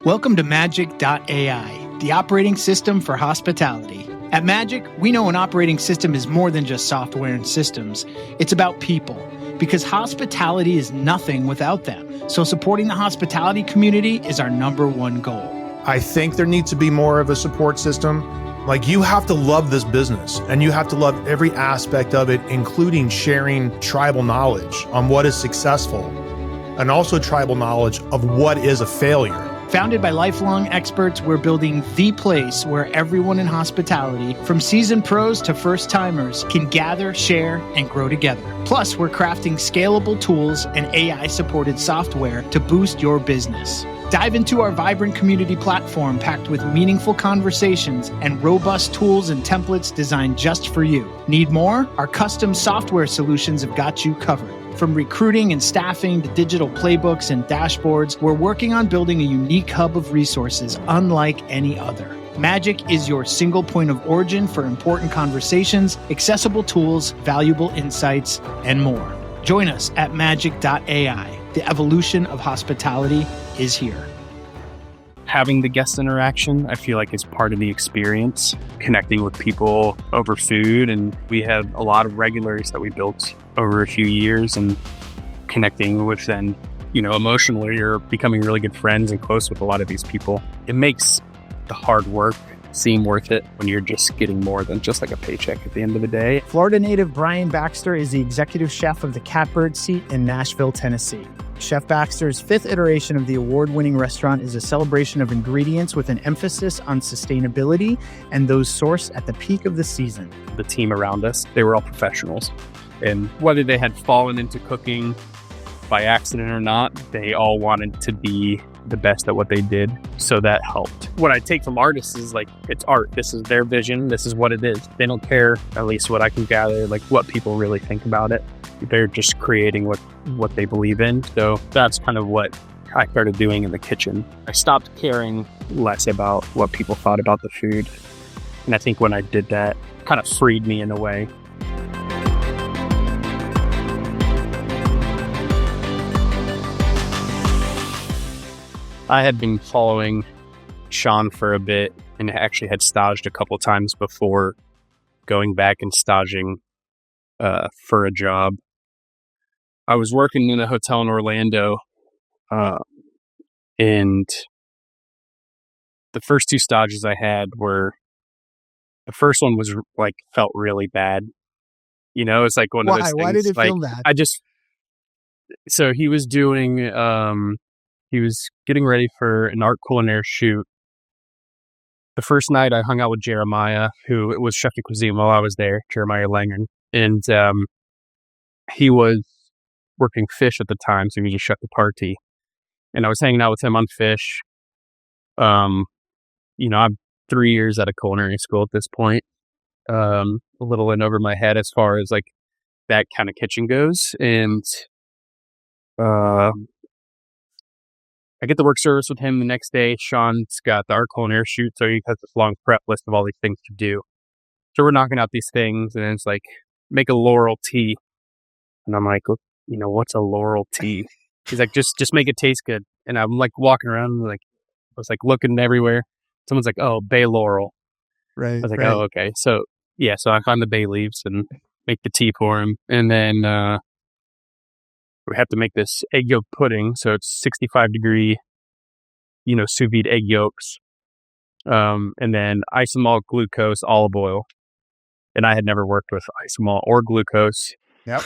Welcome to Magic.ai, the operating system for hospitality. At Magic, we know an operating system is more than just software and systems. It's about people, because hospitality is nothing without them. So supporting the hospitality community is our number one goal. I think there needs to be more of a support system. Like, you have to love this business and you have to love every aspect of it, including sharing tribal knowledge on what is successful and also tribal knowledge of what is a failure. Founded by lifelong experts, we're building the place where everyone in hospitality, from seasoned pros to first-timers, can gather, share, and grow together. Plus, we're crafting scalable tools and AI-supported software to boost your business. Dive into our vibrant community platform packed with meaningful conversations and robust tools and templates designed just for you. Need more? Our custom software solutions have got you covered. From recruiting and staffing to digital playbooks and dashboards, we're working on building a unique hub of resources unlike any other. Magic is your single point of origin for important conversations, accessible tools, valuable insights, and more. Join us at Magic.ai. The evolution of hospitality is here. Having the guest interaction, I feel like, is part of the experience, connecting with people over food. And we had a lot of regulars that we built over a few years, and connecting with them, emotionally, you're becoming really good friends and close with a lot of these people. It makes the hard work seem worth it when you're just getting more than just like a paycheck at the end of the day. Florida native Brian Baxter is the executive chef of the Catbird Seat in Nashville, Tennessee. Chef Baxter's fifth iteration of the award-winning restaurant is a celebration of ingredients with an emphasis on sustainability and those sourced at the peak of the season. The team around us, they were all professionals. And whether they had fallen into cooking by accident or not, they all wanted to be the best at what they did. So that helped. What I take from artists is it's art. This is their vision. This is what it is. They don't care, at least what I can gather, what people really think about it. They're just creating what they believe in. So that's kind of what I started doing in the kitchen. I stopped caring less about what people thought about the food. And I think when I did that, it kind of freed me in a way. I had been following Sean for a bit and actually had staged a couple times before going back and staging for a job. I was working in a hotel in Orlando, and the first two stages I had were, the first one was felt really bad. It's like one of those things. Why did it feel bad? So he was doing, he was getting ready for an art culinaire shoot. The first night I hung out with Jeremiah, who was chef de cuisine while I was there, Jeremiah Langren. And he was working fish at the time, so he just shut the party. And I was hanging out with him on fish. I'm 3 years out of culinary school at this point. A little in over my head as far as that kind of kitchen goes. And I get the work service with him the next day. Sean's got the art culinaire shoot, so he has this long prep list of all these things to do. So we're knocking out these things, and it's make a laurel tea. And I'm like, what's a laurel tea? He's like, just make it taste good. And I'm walking around, I was looking everywhere. Someone's like, oh, bay laurel. Right. I was like, oh, okay. So so I find the bay leaves and make the tea for him. And then we have to make this egg yolk pudding. So it's 65-degree, sous vide egg yolks. And then isomalt, glucose, olive oil. And I had never worked with isomalt or glucose. Yep.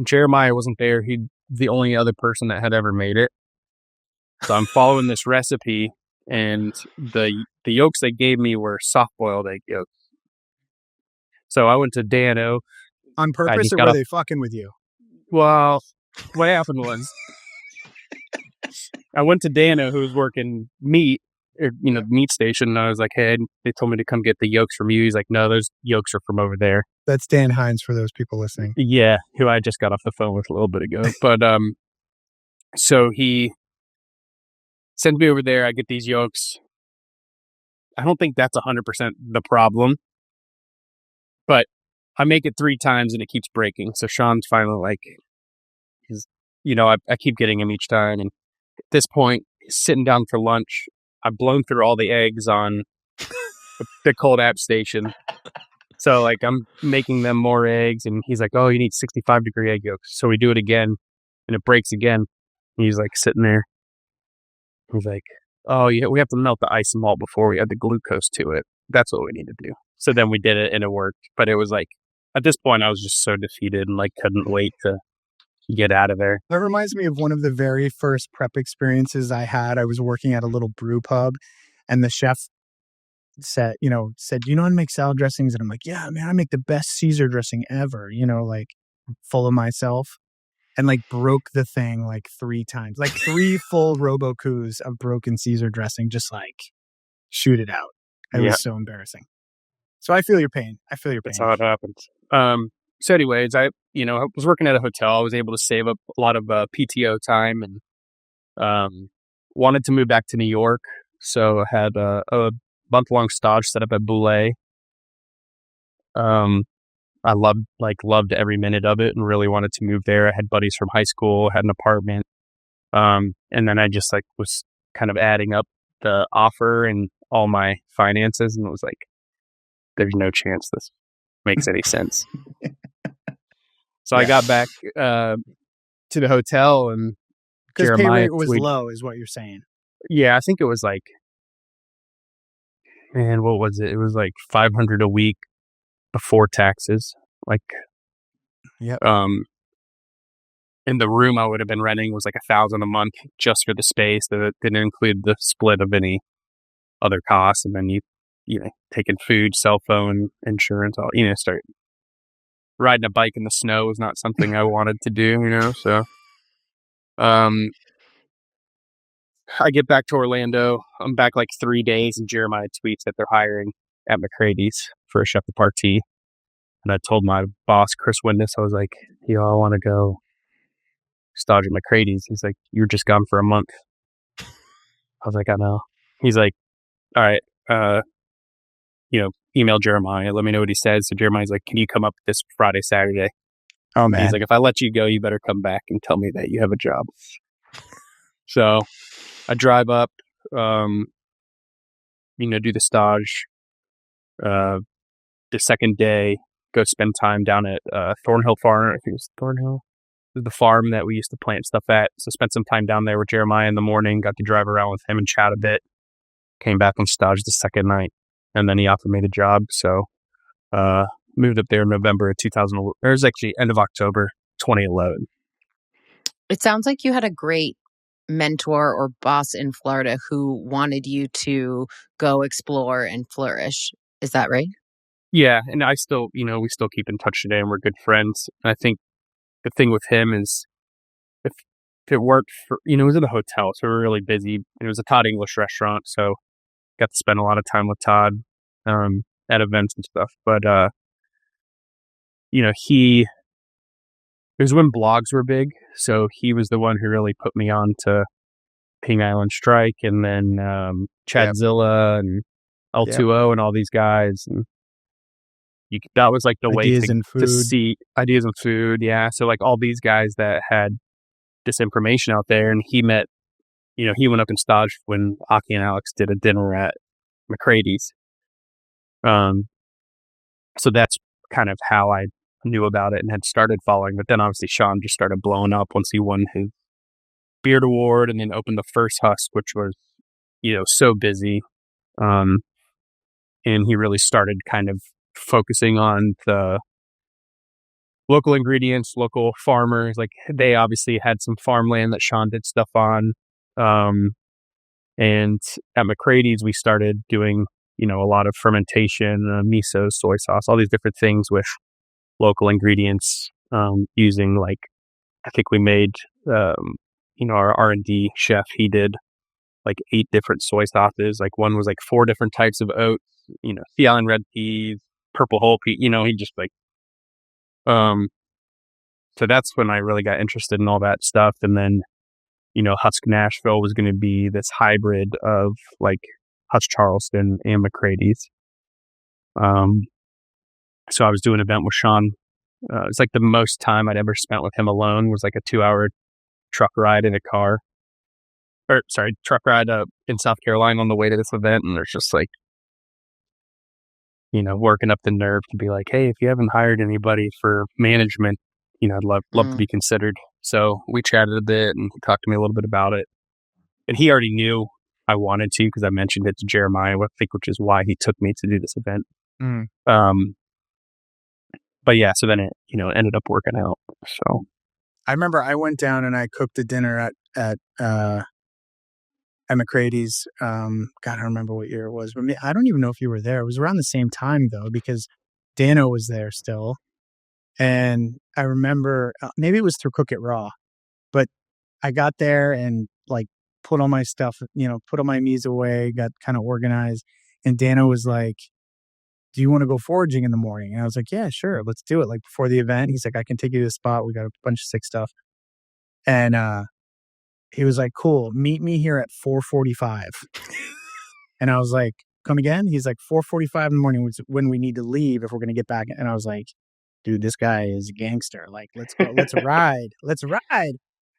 Jeremiah wasn't there. He's the only other person that had ever made it. So I'm following this recipe, and the yolks they gave me were soft-boiled egg yolks. So I went to Dano. On purpose, or were they fucking with you? Well, what happened was I went to Dano, who was working meat, the meat station, and I was like, hey, they told me to come get the yolks from you. He's like, no, those yolks are from over there. That's Dan Hines for those people listening. Yeah, who I just got off the phone with a little bit ago. But so he sends me over there. I get these yolks. I don't think that's 100% the problem, but I make it 3 times and it keeps breaking. So Sean's finally I keep getting him each time. And at this point, sitting down for lunch. I've blown through all the eggs on the cold app station. So like I'm making them more eggs, and he's like, "Oh, you need 65-degree egg yolks." So we do it again, and it breaks again. He's like sitting there. He's like, "Oh, yeah, we have to melt the ice and malt before we add the glucose to it. That's what we need to do." So then we did it, and it worked. But it was like, at this point, I was just so defeated and like couldn't wait to get out of there. That reminds me of one of the very first prep experiences I had. I was working at a little brew pub, and the chef said, "Do you know how to make salad dressings?" And I'm like, "Yeah, man, I make the best Caesar dressing ever," like full of myself, and like broke the thing like 3 times, like 3 full Robo-Coups of broken Caesar dressing, just like shoot it out. It was so embarrassing. So I feel your pain. That's how it happens. So anyways, I was working at a hotel. I was able to save up a lot of PTO time, and wanted to move back to New York. So I had a month-long stage set up at Boulay. I loved every minute of it and really wanted to move there. I had buddies from high school, had an apartment. And then I just was kind of adding up the offer and all my finances, and it was like, there's no chance this makes any sense. So I got back to the hotel, and because pay rate was low, is what you're saying. Yeah, I think it was like, man, what was it? It was like $500 a week before taxes. And the room I would have been renting was like $1,000 a month just for the space. That didn't include the split of any other costs. And then you taking food, cell phone, insurance, all, start riding a bike in the snow was not something I wanted to do, so, I get back to Orlando. I'm back like 3 days, and Jeremiah tweets that they're hiring at McCrady's for a chef de partie. And I told my boss, Chris Windus, I was like, I want to go stage at McCrady's. He's like, "You're just gone for a month." I was like, "I know." He's like, "All right, email Jeremiah. Let me know what he says." So Jeremiah's like, "Can you come up this Friday, Saturday?" Oh, man. He's like, "If I let you go, you better come back and tell me that you have a job." So I drive up, do the stage. The second day, go spend time down at Thornhill Farm. I think it was Thornhill. It was the farm that we used to plant stuff at. So spent some time down there with Jeremiah in the morning. Got to drive around with him and chat a bit. Came back on stage the second night, and then he offered me the job. So moved up there in November of 2000. Or it was actually end of October 2011. It sounds like you had a great mentor or boss in Florida who wanted you to go explore and flourish. Is that right? Yeah, and I still, we still keep in touch today, and we're good friends. And I think the thing with him is, if it worked for, it was in a hotel, so we were really busy. It was a Todd English restaurant, so got to spend a lot of time with Todd at events and stuff. But it was when blogs were big, so he was the one who really put me on to Ping Island Strike, and then Chadzilla and L2O and all these guys. And that was like the way to see ideas in food. Yeah. So like all these guys that had this information out there, and he met, he went up in stage when Aki and Alex did a dinner at McCrady's. So that's kind of how I knew about it and had started following. But then obviously Sean just started blowing up once he won his Beard Award and then opened the first Husk, which was, so busy. And he really started kind of focusing on the local ingredients, local farmers. Like they obviously had some farmland that Sean did stuff on. And at McCrady's, we started doing, a lot of fermentation, miso, soy sauce, all these different things with local ingredients, using I think we made, our R&D chef, he did 8 different soy sauces. One was 4 different types of oats, Sea Island red peas, purple whole pea, he just so that's when I really got interested in all that stuff. And then, Husk Nashville was going to be this hybrid of Husk Charleston and McCrady's. So I was doing an event with Sean. It's the most time I'd ever spent with him alone was a 2-hour truck ride in a car. truck ride in South Carolina on the way to this event, and there's just like, working up the nerve to be like, hey, if you haven't hired anybody for management, I'd love to be considered. So we chatted a bit, and he talked to me a little bit about it. And he already knew I wanted to, because I mentioned it to Jeremiah, I think, which is why he took me to do this event. But yeah, so then it, ended up working out. So I remember I went down and I cooked a dinner at McCrady's. God, I don't remember what year it was, but I don't even know if you were there. It was around the same time though, because Dano was there still. And I remember maybe it was through Cook It Raw, but I got there and like put all my stuff, put all my meats away, got kind of organized. And Dano was like, do you want to go foraging in the morning? And I was like, yeah, sure. Let's do it. Like before the event, he's like, I can take you to the spot. We got a bunch of sick stuff. And he was like, cool, meet me here at 4:45. And I was like, come again? He's like, 4:45 in the morning when we need to leave if we're going to get back. And I was like, dude, this guy is a gangster. Like, let's go, let's ride.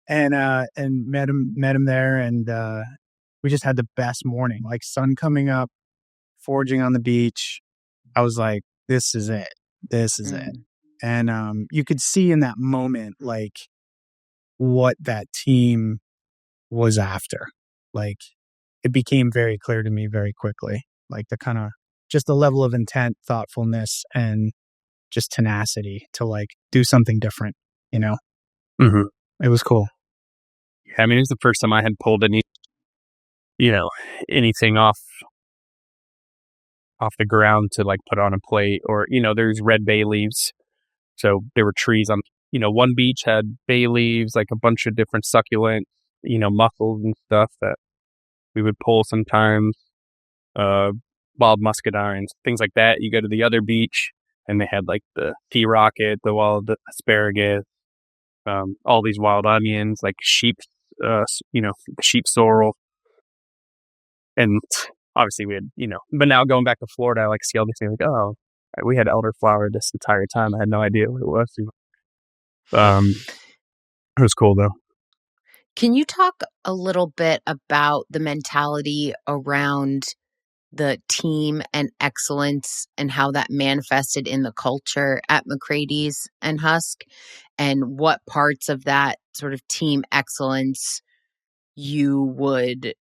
And met him there. And we just had the best morning, like sun coming up, foraging on the beach. I was like, this is it. And you could see in that moment, like, what that team was after. Like, it became very clear to me very quickly, like the kind of just the level of intent, thoughtfulness, and just tenacity to like do something different, Mm-hmm. It was cool. Yeah, I mean, it was the first time I had pulled anything off the ground to like put on a plate, or, there's red bay leaves. So there were trees on, one beach had bay leaves, like a bunch of different succulent, mussels and stuff that we would pull sometimes, wild muscadines, things like that. You go to the other beach and they had like the tea rocket, the wild asparagus, all these wild onions, like sheep sorrel. And obviously we had, but now going back to Florida, I like see all these things like, oh, we had elderflower this entire time. I had no idea what it was. It was cool though. Can you talk a little bit about the mentality around the team and excellence and how that manifested in the culture at McCrady's and Husk, and what parts of that sort of team excellence you would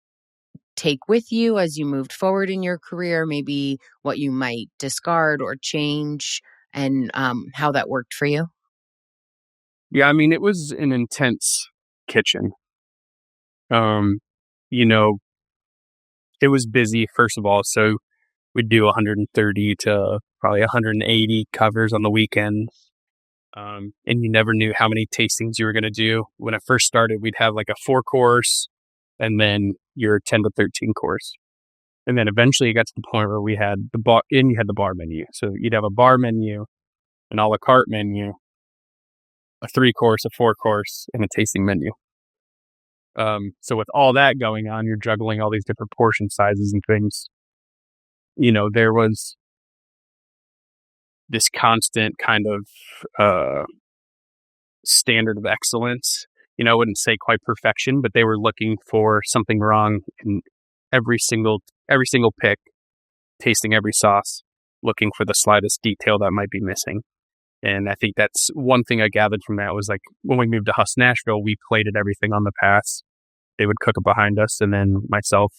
take with you as you moved forward in your career, maybe what you might discard or change, and how that worked for you? Yeah, I mean, it was an intense kitchen. It was busy, first of all, so we'd do 130 to probably 180 covers on the weekends. And you never knew how many tastings you were going to do. When I first started, we'd have like a 4-course and then your 10 to 13 course. And then eventually it got to the point where we had the bar, and you had the bar menu. So you'd have a bar menu, an a la carte menu, a 3-course, a 4-course, and a tasting menu. So with all that going on, you're juggling all these different portion sizes and things. There was this constant kind of standard of excellence. I wouldn't say quite perfection, but they were looking for something wrong in every single pick, tasting every sauce, looking for the slightest detail that might be missing. And I think that's one thing I gathered from that was like when we moved to Husk Nashville, we plated everything on the pass. They would cook it behind us, and then myself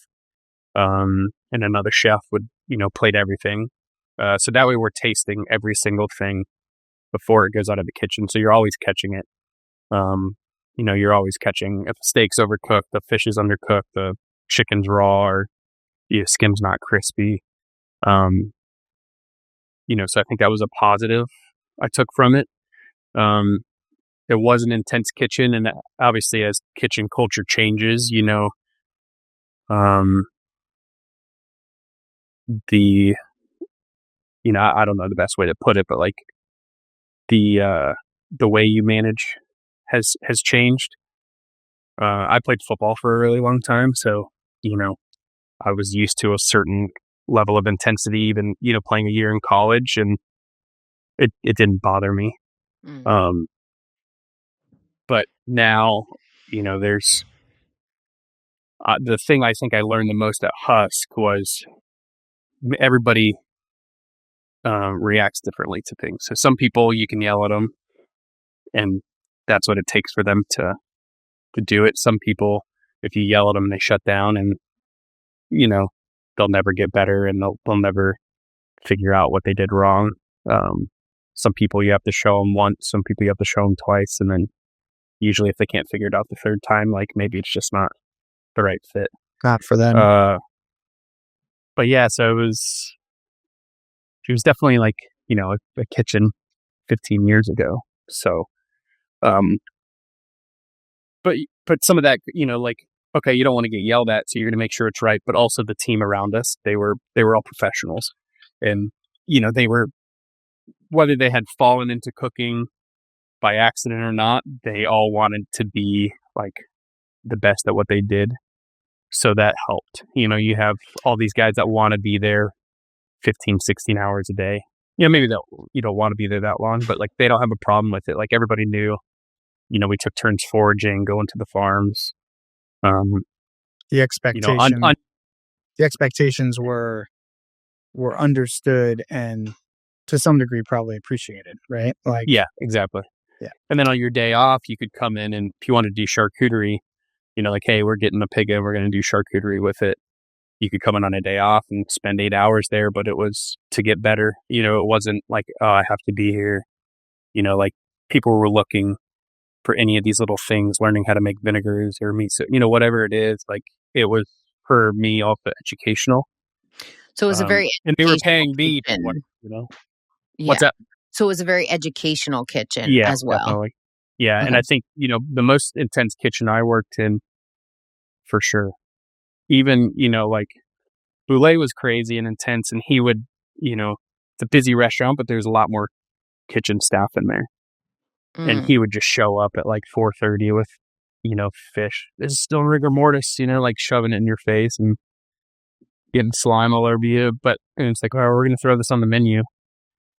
and another chef would, plate everything. So that way we're tasting every single thing before it goes out of the kitchen. So you're always catching it. You're always catching if the steak's overcooked, the fish is undercooked, the chicken's raw, or skim's not crispy. So I think that was a positive I took from it. It was an intense kitchen, and obviously as kitchen culture changes, I don't know the best way to put it, but like the way you manage has changed. I played football for a really long time, so I was used to a certain level of intensity, even playing a year in college, and it didn't bother me. But now there's The thing I think I learned the most at Husk was everybody reacts differently to things. So some people, you can yell at them, and that's what it takes for them to do it. Some people, if you yell at them, they shut down, and they'll never get better, and they'll never figure out what they did wrong. Some people you have to show them once, some people you have to show them twice, and then usually if they can't figure it out the third time, like maybe it's just not the right fit. Not for them. But yeah, so it was definitely like, a kitchen 15 years ago. So, but some of that, like, okay, you don't want to get yelled at, so you're going to make sure it's right. But also the team around us, they were all professionals, and they were, whether they had fallen into cooking by accident or not, they all wanted to be like the best at what they did. So that helped. You have all these guys that want to be there 15, 16 hours a day. Maybe you don't want to be there that long, but like they don't have a problem with it. Like everybody knew, we took turns foraging, going to the farms. The expectation, the expectations were understood and to some degree probably appreciated, right? Like, yeah, exactly. Yeah. And then on your day off, you could come in, and if you want to do charcuterie, like, hey, we're getting a pig and we're going to do charcuterie with it. You could come in on a day off and spend 8 hours there, but it was to get better. It wasn't like, oh, I have to be here. Like people were looking for any of these little things, learning how to make vinegars or meat, whatever it is. Like it was, for me, also educational. So it was a very and they were paying me to work, Yeah. What's that? So it was a very educational kitchen as well. Definitely. Yeah. Okay. And I think, the most intense kitchen I worked in, for sure. Even, like Boulay was crazy and intense, and he would, it's a busy restaurant, but there's a lot more kitchen staff in there. And he would just show up at like 4:30 with, fish. This is still rigor mortis, like shoving it in your face and getting slime all over you. And it's like, oh, we're going to throw this on the menu.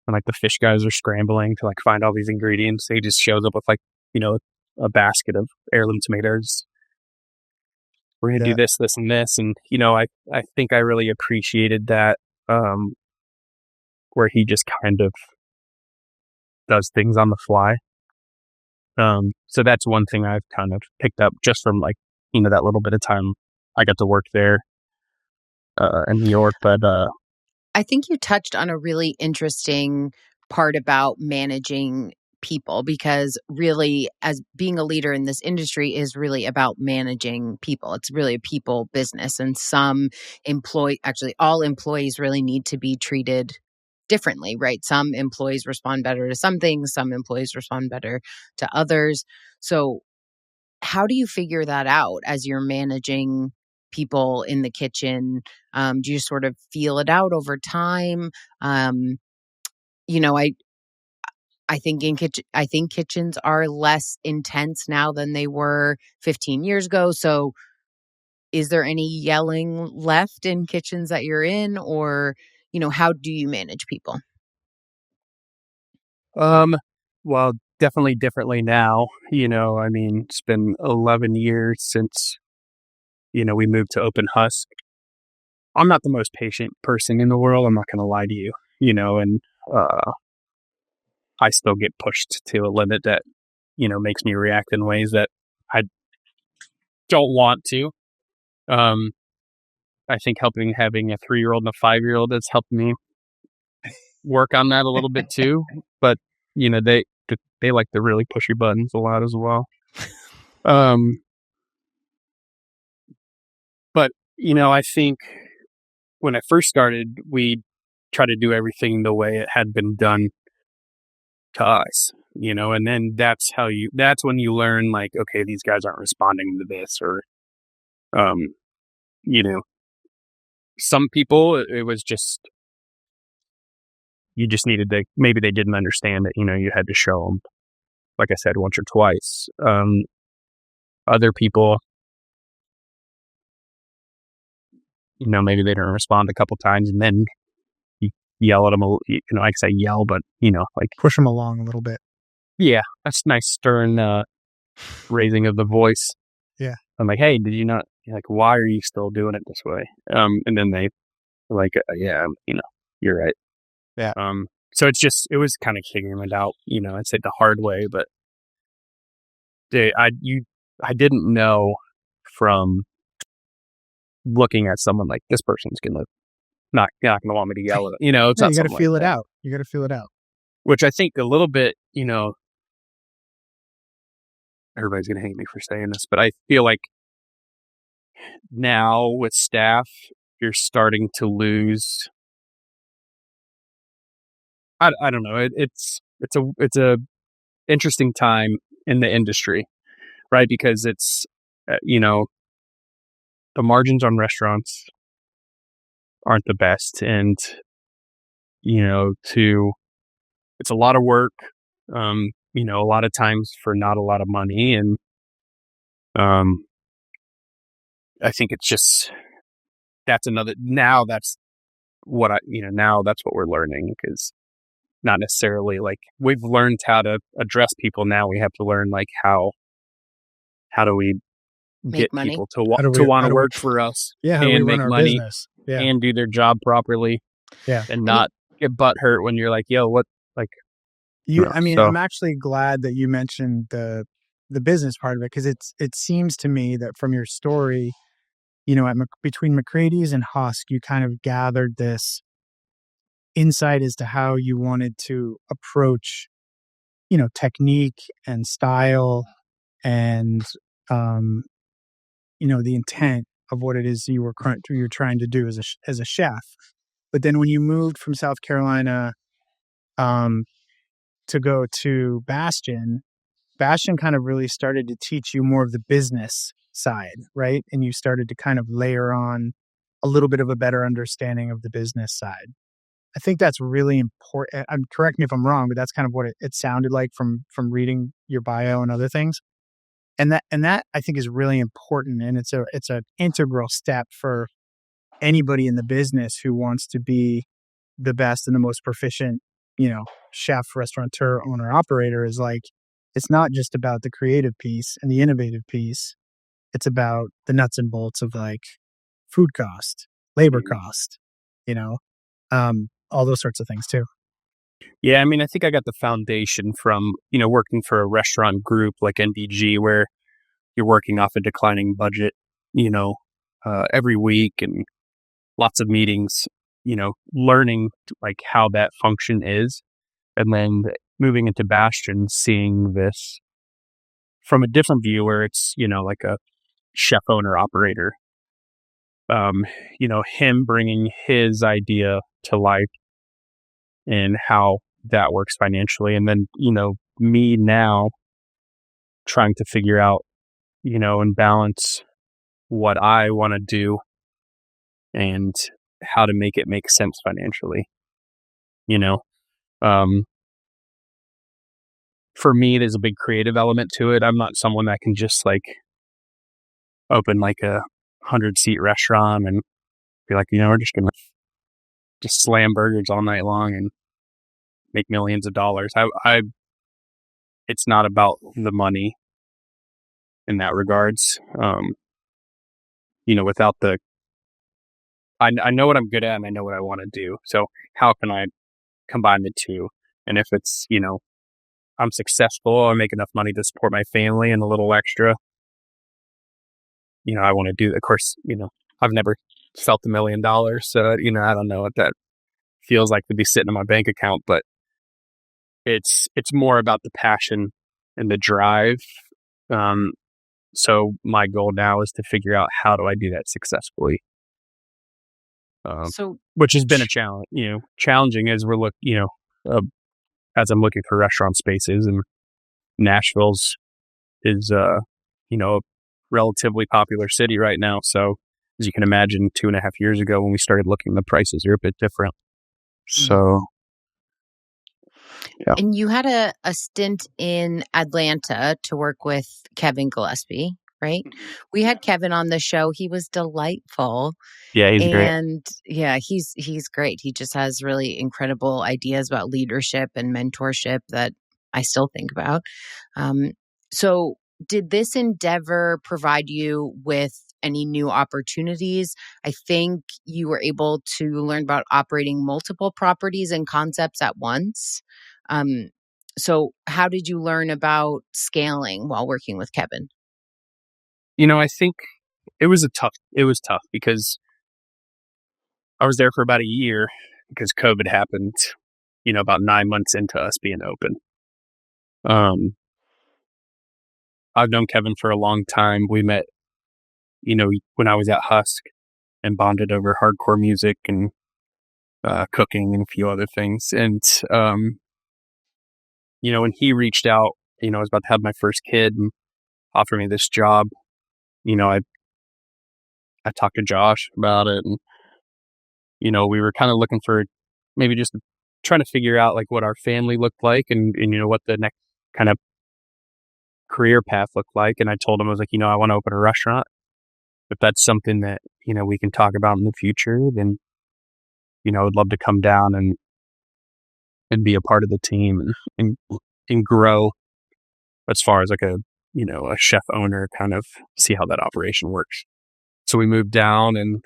And like the fish guys are scrambling to like find all these ingredients. He just shows up with like, a basket of heirloom tomatoes. We're going to do this, this, and this. And, I think I really appreciated that, where he just kind of does things on the fly. So that's one thing I've kind of picked up just from like, that little bit of time I got to work there in New York. But I think you touched on a really interesting part about managing people, because really, as being a leader in this industry is really about managing people. It's really a people business, and all employees really need to be treated differently, right? Some employees respond better to some things, some employees respond better to others. So how do you figure that out as you're managing people in the kitchen? Do you sort of feel it out over time? I think kitchens are less intense now than they were 15 years ago. So is there any yelling left in kitchens that you're in, or, how do you manage people? Well, definitely differently now. It's been 11 years since, we moved to Open Husk. I'm not the most patient person in the world. I'm not going to lie to you, and I still get pushed to a limit that, makes me react in ways that I don't want to. I think having a 3-year-old and a 5-year-old has helped me work on that a little bit too. But, they like to really push your buttons a lot as well. But, I think when I first started, we tried to do everything the way it had been done to us, and then that's when you learn, like, okay, these guys aren't responding to this, or, some people, it was just, you just needed to, maybe they didn't understand that, you had to show them, like I said, once or twice. Other people, maybe they didn't respond a couple times, and then you yell at them, I say yell, but, like push them along a little bit. Yeah, that's nice, stern raising of the voice. Yeah. I'm like, hey, did you not, You're like, why are you still doing it this way? And then they were like, yeah, you're right. Yeah. So it was kind of figuring it out, I'd say the hard way, but I didn't know from looking at someone like this person's not gonna want me to yell at it. It's No, not you got to something feel like it that. out. You got to feel it out. Which I think a little bit, everybody's gonna hate me for saying this, but I feel like now with staff, you're starting to lose. I don't know. It's a interesting time in the industry, right? Because it's the margins on restaurants aren't the best, and it's a lot of work. A lot of times for not a lot of money, and I think it's just that's another. Now that's what now that's what we're learning, because not necessarily like we've learned how to address people. Now we have to learn like how do we get money? people to want to work for us, Yeah, how do we and run make our money, business? Yeah. and do their job properly, Yeah. and not get butt hurt when you're like, yo, what, like. I'm actually glad that you mentioned the business part of it, because it seems to me that from your story, between McCrady's and Husk, you kind of gathered this insight as to how you wanted to approach, technique and style and, the intent of what it is you're trying to do as a chef. But then when you moved from South Carolina, to go to Bastion kind of really started to teach you more of the business side, right? And you started to kind of layer on a little bit of a better understanding of the business side. I think that's really important. Correct me if I'm wrong, but that's kind of what it sounded like from reading your bio and other things. And that I think is really important, and it's an integral step for anybody in the business who wants to be the best and the most proficient, chef, restaurateur, owner, operator. Is like, it's not just about the creative piece and the innovative piece. It's about the nuts and bolts of like food cost, labor cost, all those sorts of things too. Yeah, I think I got the foundation from, working for a restaurant group like NDG, where you're working off a declining budget, every week, and lots of meetings, learning like how that function is. And then moving into Bastion, seeing this from a different view, where it's, like a chef owner operator, him bringing his idea to life and how that works financially. And then, me now trying to figure out, and balance what I want to do and how to make it make sense financially. For me, there's a big creative element to it. I'm not someone that can just like open like a 100-seat restaurant and be like, we're just going to just slam burgers all night long and make millions of dollars. It's not about the money in that regards. Without I know what I'm good at and I know what I want to do. So how can I combine the two? And if it's, I'm successful, I make enough money to support my family and a little extra, I want to do. Of course, I've never felt $1 million. So, I don't know what that feels like to be sitting in my bank account, but it's more about the passion and the drive. So my goal now is to figure out how do I do that successfully. Which has been a challenge, challenging as as I'm looking for restaurant spaces, and Nashville's is, a relatively popular city right now. So as you can imagine, 2.5 years ago when we started looking, the prices are a bit different. So, yeah. And you had a stint in Atlanta to work with Kevin Gillespie, right? We had Kevin on the show. He was delightful. Yeah, he's great. And yeah, he's great. He just has really incredible ideas about leadership and mentorship that I still think about. So did this endeavor provide you with any new opportunities. I think you were able to learn about operating multiple properties and concepts at once. So how did you learn about scaling while working with Kevin? I think it was tough because I was there for about a year because COVID happened, about 9 months into us being open. I've known Kevin for a long time. We met, when I was at Husk and bonded over hardcore music and cooking and a few other things. And, when he reached out, I was about to have my first kid and offered me this job, I talked to Josh about it, and, we were kind of looking for maybe just trying to figure out like what our family looked like and what the next kind of career path looked like. And I told him, I was like, I want to open a restaurant. If that's something that, we can talk about in the future, then, I would love to come down and be a part of the team and grow as far as like a chef owner, kind of see how that operation works. So we moved down, and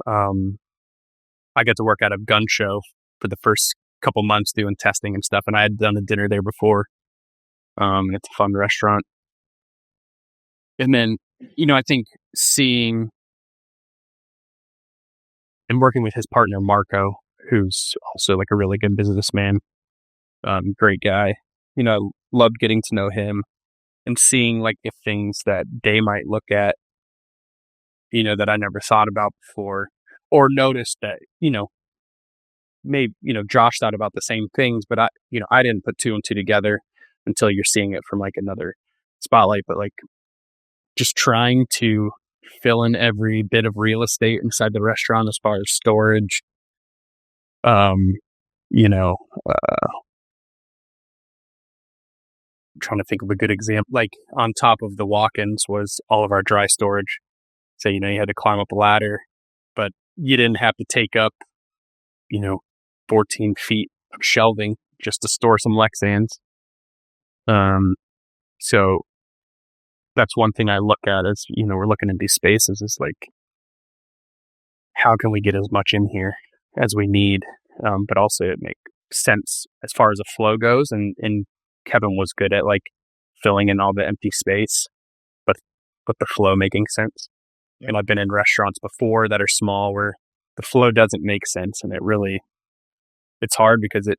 I got to work at a gun show for the first couple months doing testing and stuff. And I had done a dinner there before. And it's a fun restaurant. And then, I think seeing and working with his partner, Marco, who's also like a really good businessman, great guy, I loved getting to know him and seeing like if things that they might look at, that I never thought about before, or noticed that, maybe, Josh thought about the same things, but I didn't put two and two together until you're seeing it from like another spotlight. But like just trying to fill in every bit of real estate inside the restaurant as far as storage, I'm trying to think of a good example. Like on top of the walk-ins was all of our dry storage. So, you had to climb up a ladder, but you didn't have to take up, 14 feet of shelving just to store some Lexans. So that's one thing I look at as, we're looking at these spaces is like, how can we get as much in here as we need? But also it make sense as far as the flow goes. And Kevin was good at like filling in all the empty space, but the flow making sense. Yeah. And I've been in restaurants before that are small where the flow doesn't make sense. And it's hard because it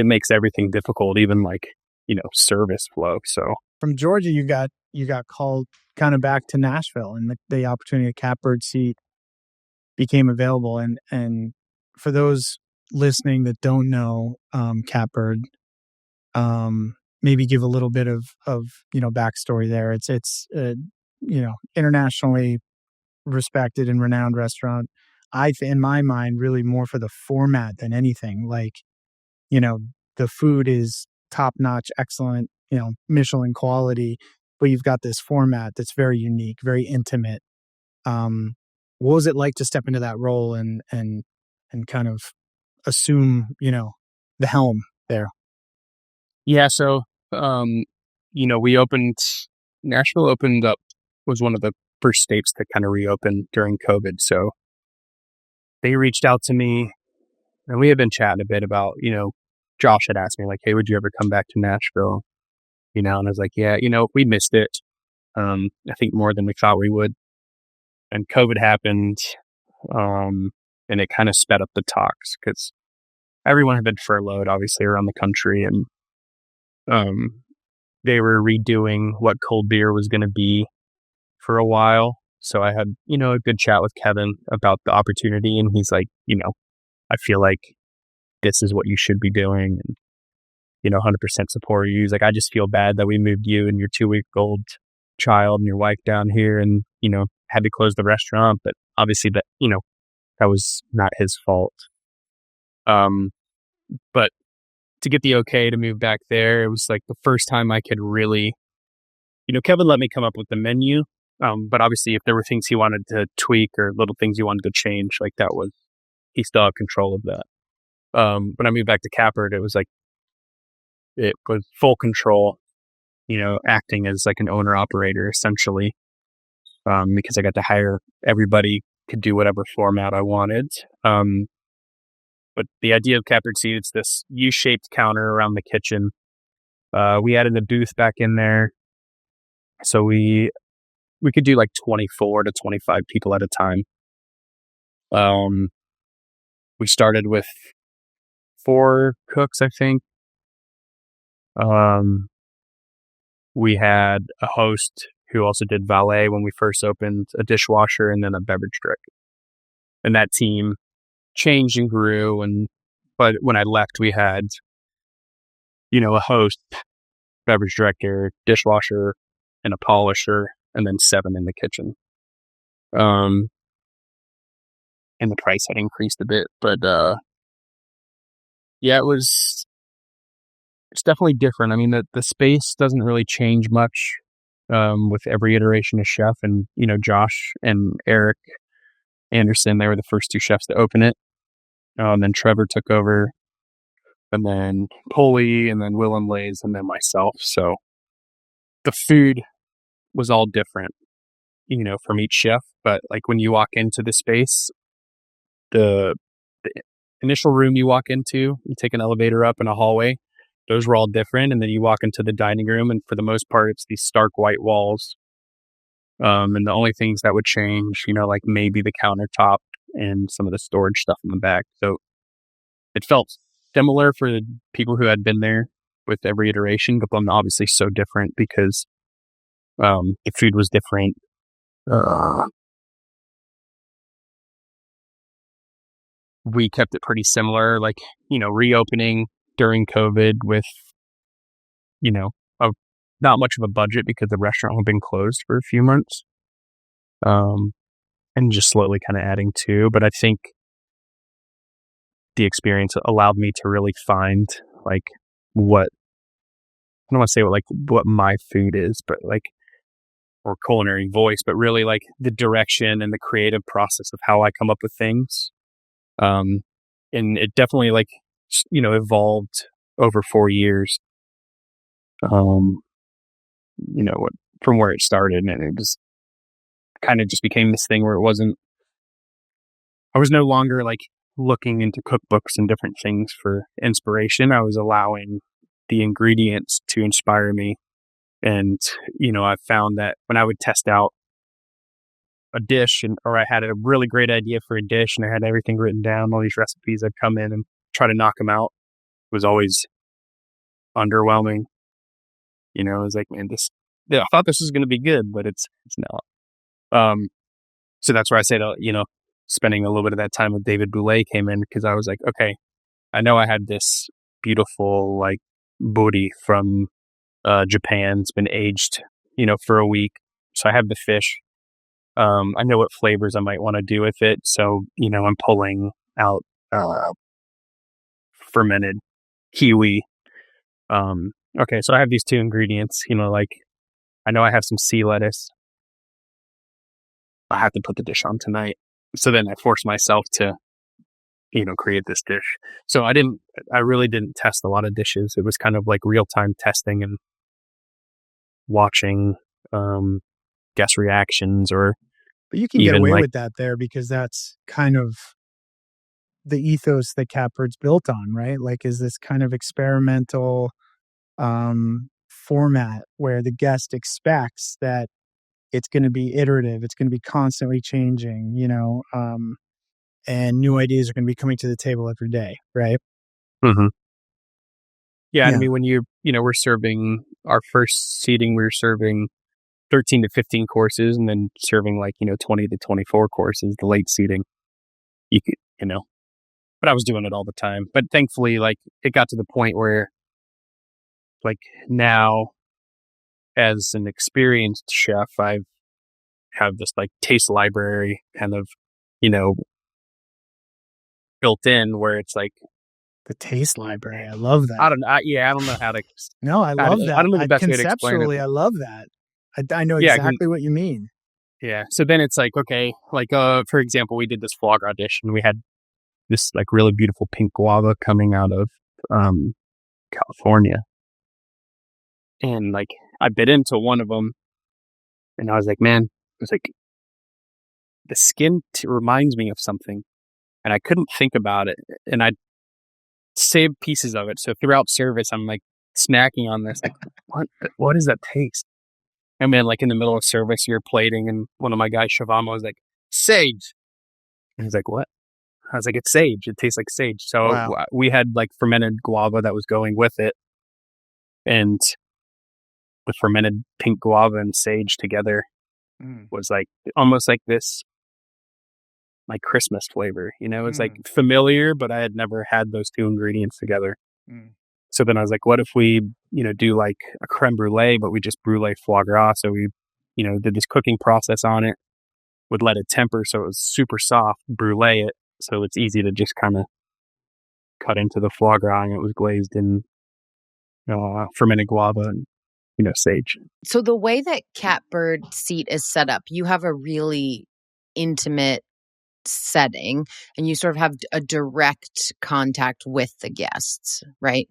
makes everything difficult, even like, service flow. So from Georgia, you got called kind of back to Nashville, and the opportunity at Catbird Seat became available. And for those listening that don't know Catbird, maybe give a little bit of backstory there. It's internationally respected and renowned restaurant. In my mind, really more for the format than anything. Like, the food is top notch, excellent, Michelin quality, but you've got this format that's very unique, very intimate. What was it like to step into that role and kind of assume, the helm there? Yeah. So, Nashville opened up, was one of the first states to kind of reopen during COVID. So they reached out to me, and we had been chatting a bit about, Josh had asked me like, hey, would you ever come back to Nashville? And I was like, yeah, we missed it. I think more than we thought we would. And COVID happened, and it kind of sped up the talks because everyone had been furloughed, obviously, around the country. And they were redoing what cold beer was going to be for a while. So I had, a good chat with Kevin about the opportunity. And he's like, I feel like this is what you should be doing. And, 100% support you. He's like, I just feel bad that we moved you and your 2-week-old child and your wife down here and, had to close the restaurant. But obviously that, that was not his fault. But to get the okay to move back there, it was like the first time I could really, Kevin let me come up with the menu. But obviously if there were things he wanted to tweak or little things he wanted to change, like he still had control of that. When I moved back to Catbird, it was full control, acting as like an owner operator essentially. because I got to hire everybody, could do whatever format I wanted. But the idea of Catbird Seat, it's this U-shaped counter around the kitchen. We added a booth back in there, so we could do like 24 to 25 people at a time. We started with 4 cooks, I think. We had a host who also did valet when we first opened, a dishwasher, and then a beverage director. And that team changed and grew. But when I left, we had, a host, beverage director, dishwasher, and a polisher, and then 7 in the kitchen. And the price had increased a bit, but yeah, it's definitely different. I mean, the space doesn't really change much with every iteration of chef. And, Josh and Eric Anderson, they were the first 2 chefs to open it. Then Trevor took over, and then Pulley, and then Will and Lays, and then myself. So the food was all different, from each chef. But like when you walk into the space, the initial room you walk into, you take an elevator up in a hallway, those were all different. And then you walk into the dining room, and for the most part, it's these stark white walls. And the only things that would change, like maybe the countertop and some of the storage stuff in the back. So it felt similar for the people who had been there with every iteration, but obviously so different because the food was different. We kept it pretty similar, like, reopening during COVID with, not much of a budget because the restaurant had been closed for a few months. And just slowly kind of adding to, but I think the experience allowed me to really find like what, I don't want to say what my food is, but like, or culinary voice, but really like the direction and the creative process of how I come up with things. And it definitely evolved over 4 years. From where it started, and it just kind of just became this thing where I was no longer like looking into cookbooks and different things for inspiration. I was allowing the ingredients to inspire me. And, I found that when I would test out a dish or I had a really great idea for a dish and I had everything written down, all these recipes, I'd come in and try to knock them out. It was always underwhelming. It was like, man, I thought this was going to be good, but it's not. So that's where I say that, spending a little bit of that time with David Boulay came in, because I was like, okay, I know I had this beautiful like buri from Japan. It's been aged, for a week. So I have the fish. I know what flavors I might want to do with it. So, I'm pulling out fermented kiwi. Okay, so I have these 2 ingredients, I know I have some sea lettuce. I have to put the dish on tonight. So then I forced myself to, create this dish. So I really didn't test a lot of dishes. It was kind of like real-time testing and watching guest reactions, or but you can get away with that there because that's kind of the ethos that Catbird's built on, right? Like, is this kind of experimental format where the guest expects that it's going to be iterative, it's going to be constantly changing, and new ideas are going to be coming to the table every day, right? Mm-hmm. Yeah, I mean, when we're serving our first seating, we were serving 13 to 15 courses, and then serving 20 to 24 courses, the late seating. You could, but I was doing it all the time. But thankfully, it got to the point where, now, as an experienced chef, I have this taste library kind of, built in, where it's the taste library. I love that. I don't know how to. No, I love that. I don't know the best way to explain it. Conceptually, I love that. I know exactly what you mean. Yeah. So then it's okay, for example, we did this foie gras dish, and we had this really beautiful pink guava coming out of California. And I bit into one of them, and I was like, man, was like, the skin reminds me of something. And I couldn't think about it. And I saved pieces of it. So throughout service, I'm like snacking on this. Like, what does that taste? And then like in the middle of service, you're plating, and one of my guys, Shavama, was like, sage. And he's like, what? I was like, it's sage. It tastes like sage. So Wow. we had like fermented guava that was going with it. And the fermented pink guava and sage together was like almost like this like Christmas flavor, it's like familiar, but I had never had those two ingredients together. So then I was like, what if we, do like a creme brulee, but we just brulee foie gras. So we, did this cooking process on it, would let it temper so it was super soft, brulee it. So it's easy to just kind of cut into the foie gras, and it was glazed in fermented guava and, sage. So the way that Catbird Seat is set up, you have a really intimate setting, and you sort of have a direct contact with the guests, right?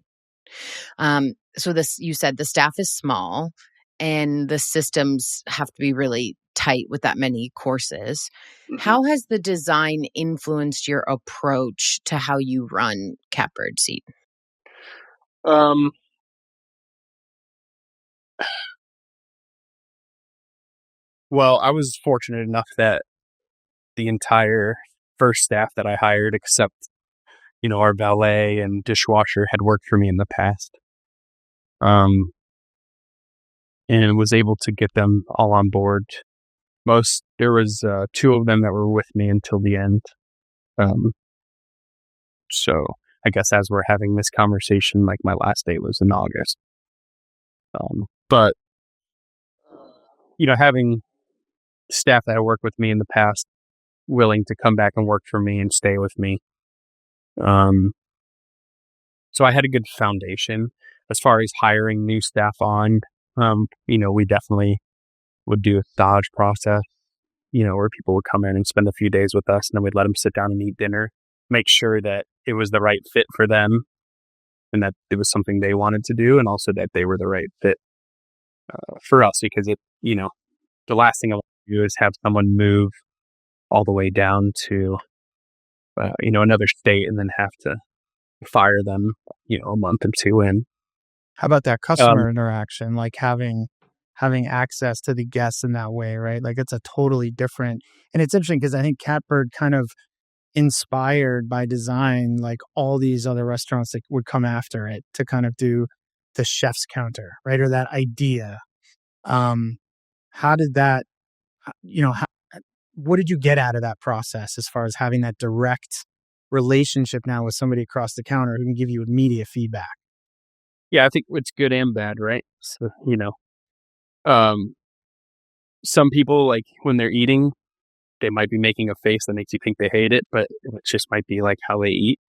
So you said the staff is small and the systems have to be really tight with that many courses. How has the design influenced your approach to how you run Catbird Seat? Well, I was fortunate enough that the entire first staff that I hired, except, our valet and dishwasher, had worked for me in the past. And was able to get them all on board. There was 2 of them that were with me until the end. So I guess as we're having this conversation, like my last day was in August. But, having staff that had worked with me in the past willing to come back and work for me and stay with me. So I had a good foundation as far as hiring new staff on. We definitely would do a Dodge process, where people would come in and spend a few days with us, and then we'd let them sit down and eat dinner, make sure that it was the right fit for them and that it was something they wanted to do, and also that they were the right fit for us, because the last thing I want to do is have someone move all the way down to, another state and then have to fire them, a month or 2 in. How about that customer interaction, like having access to the guests in that way, right? Like it's a totally different, and it's interesting because I think Catbird kind of inspired by design, like all these other restaurants that would come after it to kind of do the chef's counter, right? Or that idea. How did that, what did you get out of that process as far as having that direct relationship now with somebody across the counter who can give you immediate feedback? Yeah, I think it's good and bad, right? So, some people, like when they're eating, they might be making a face that makes you think they hate it, but it just might be like how they eat,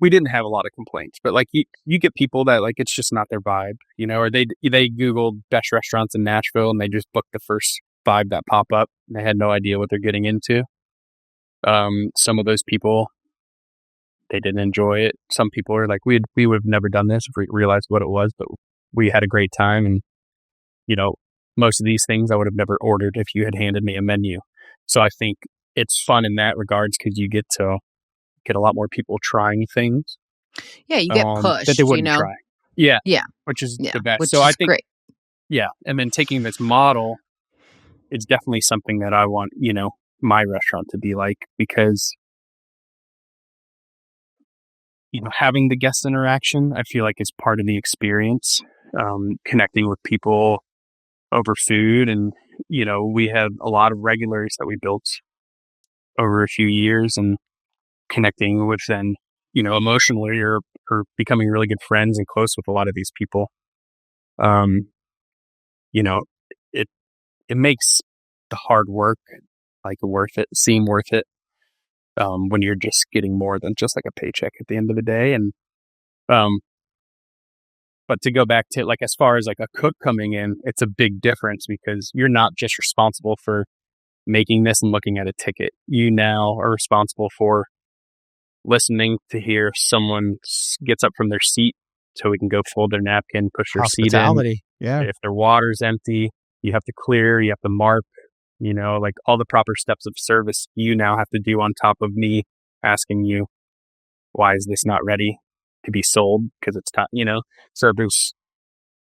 we didn't have a lot of complaints, but like you get people that like, it's just not their vibe, or they Googled best restaurants in Nashville and they just booked the first 5 that pop up and they had no idea what they're getting into. Some of those people, they didn't enjoy it. Some people are like, we would have never done this if we realized what it was, but we had a great time. And, most of these things I would have never ordered if you had handed me a menu. So I think it's fun in that regards because you get to get a lot more people trying things. Yeah, you get pushed, that they wouldn't try. Yeah. Yeah. Which is the best. Which so is I think, great. Yeah. And then taking this model, it's definitely something that I want, my restaurant to be like, because having the guest interaction, I feel like is part of the experience, connecting with people over food. And, we had a lot of regulars that we built over a few years and connecting with them, emotionally or becoming really good friends and close with a lot of these people. It makes the hard work like seem worth it. When you're just getting more than just like a paycheck at the end of the day. And, but to go back to like, as far as like a cook coming in, it's a big difference because you're not just responsible for making this and looking at a ticket. You now are responsible for listening to hear someone gets up from their seat so we can go fold their napkin, push their seat in. Yeah. If their water's empty, you have to clear, you have to mark, like all the proper steps of service you now have to do on top of me asking you, why is this not ready to be sold? Because it's time, So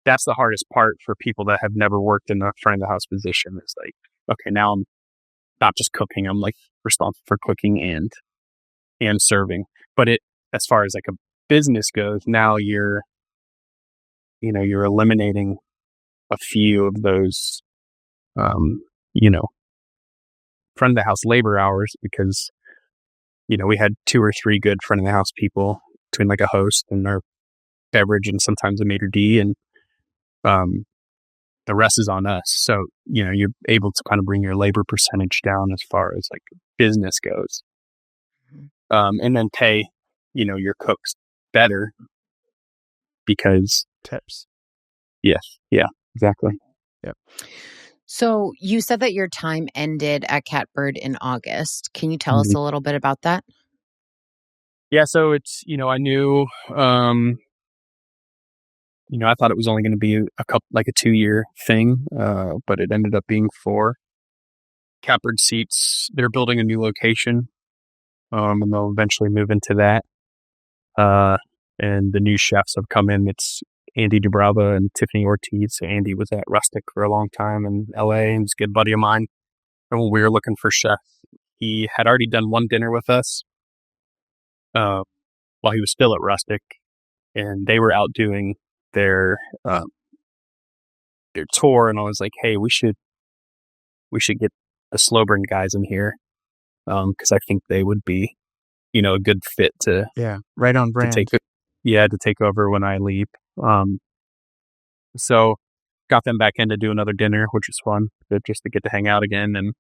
that's the hardest part for people that have never worked in a front of the house position. Is like, okay, now I'm not just cooking, I'm like responsible for cooking and serving. But as far as like a business goes, now you're eliminating a few of those, you know, front of the house labor hours because, we had 2 or 3 good front of the house people between like a host and our beverage and sometimes a maitre d', and the rest is on us. So, you're able to kind of bring your labor percentage down as far as like business goes. And then pay, your cooks better because Tips. yes, yeah, exactly. Yep. So you said that your time ended at Catbird in August. Can you tell us Mhm. a little bit about that? Yeah, so it's, I knew, I thought it was only going to be like a 2-year thing, but it ended up being 4. Catbird Seats, they're building a new location, and they'll eventually move into that. And the new chefs have come in. It's Andy Dubrava and Tiffany Ortiz. So Andy was at Rustic for a long time in LA and he's a good buddy of mine. And when we were looking for chefs, he had already done one dinner with us while he was still at Rustic, and they were out doing their tour. And I was like, hey, we should get the Slow Burn guys in here because I think they would be, a good fit to Right on brand. to take over when I leave. So got them back in to do another dinner, which was fun, just to get to hang out again. And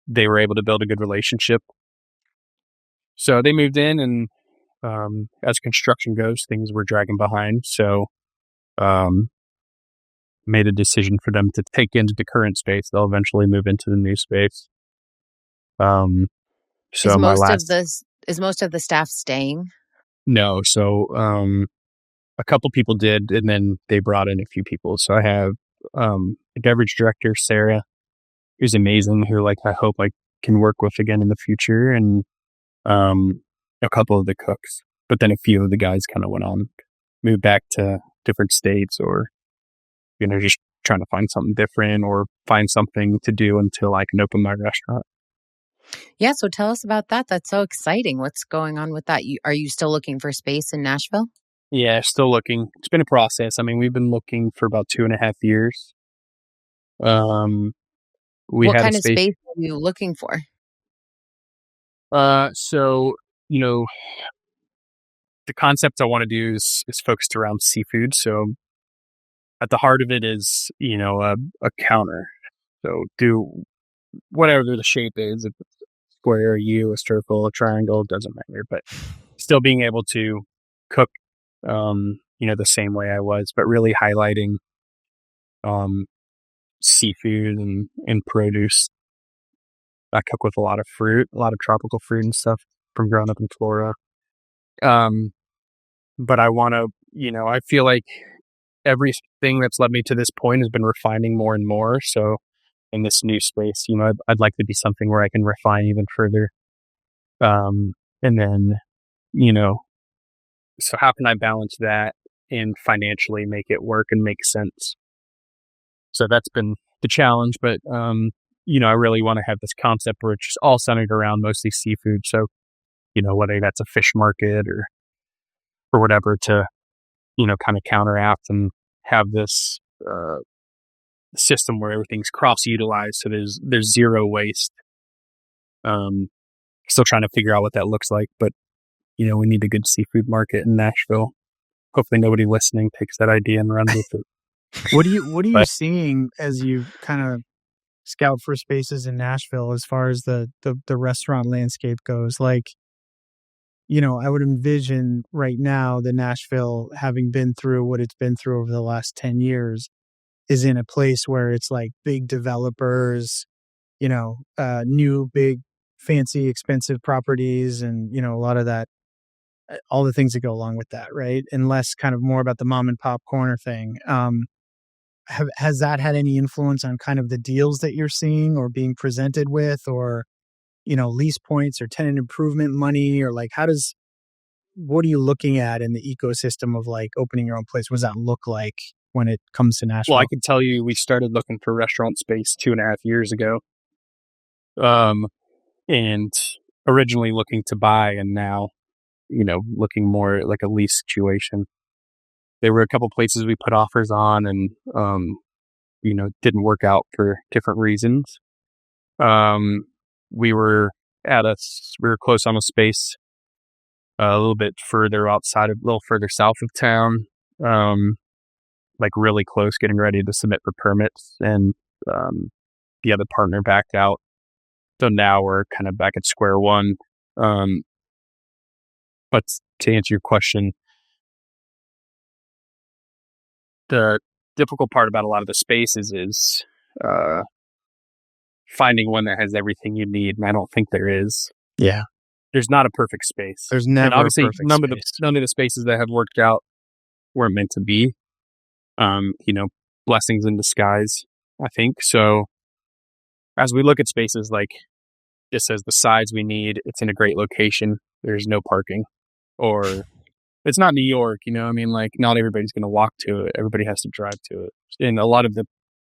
they were able to build a good relationship. So they moved in, and as construction goes, things were dragging behind. So made a decision for them to take into the current space. They'll eventually move into the new space. So Is my most last of the staff staying? no, so a couple people did, and then they brought in a few people. So I have the beverage director, Sarah, who's amazing, who I hope I can work with again in the future, and a couple of the cooks. But then a few of the guys kind of moved back to different states, or just trying to find something different or find something to do until I can open my restaurant. Yeah, so tell us about that. That's so exciting. What's going on with that? Are you still looking for space in Nashville? Yeah, still looking. It's been a process. I mean, we've been looking for about 2.5 years. What kind of space are you looking for? So, the concept I want to do is focused around seafood. So at the heart of it is, a counter. So do whatever the shape is, if it's a square, a U, a circle, a triangle, doesn't matter, but still being able to cook, the same way I was, but really highlighting, seafood and produce. I cook with a lot of fruit, a lot of tropical fruit and stuff from growing up in Florida. But I want to, I feel like everything that's led me to this point has been refining more and more. So in this new space, I'd like to be something where I can refine even further. And then, so how can I balance that and financially make it work and make sense? So that's been the challenge, but, I really want to have this concept where it's just all centered around mostly seafood. So, whether that's a fish market or whatever to, kind of counteract and have this, system where everything's cross-utilized. So there's zero waste. Still trying to figure out what that looks like, but, we need a good seafood market in Nashville. Hopefully nobody listening takes that idea and runs with it. What are you seeing as you kind of scout for spaces in Nashville as far as the restaurant landscape goes? I would envision right now that Nashville, having been through what it's been through over the last 10 years, is in a place where it's like big developers, new, big, fancy, expensive properties and, a lot of that all the things that go along with that, right? And less kind of more about the mom and pop corner thing. Has that had any influence on kind of the deals that you're seeing or being presented with, or, lease points or tenant improvement money, or like what are you looking at in the ecosystem of like opening your own place? What does that look like when it comes to Nashville? Well, I can tell you, we started looking for restaurant space 2.5 years ago. And originally looking to buy, and now, looking more like a lease situation. There were a couple places we put offers on and, didn't work out for different reasons. We were close on a space a little bit further south of town, like really close, getting ready to submit for permits, and the other partner backed out. So now we're kind of back at square one. But to answer your question, the difficult part about a lot of the spaces is finding one that has everything you need, and I don't think there is. Yeah. There's not a perfect space. There's never and obviously a perfect none space. Of the spaces that have worked out weren't meant to be. Blessings in disguise, I think. So as we look at spaces, like this has the size we need, it's in a great location, there's no parking, or it's not New York, like not everybody's going to walk to it. Everybody has to drive to it. And a lot of the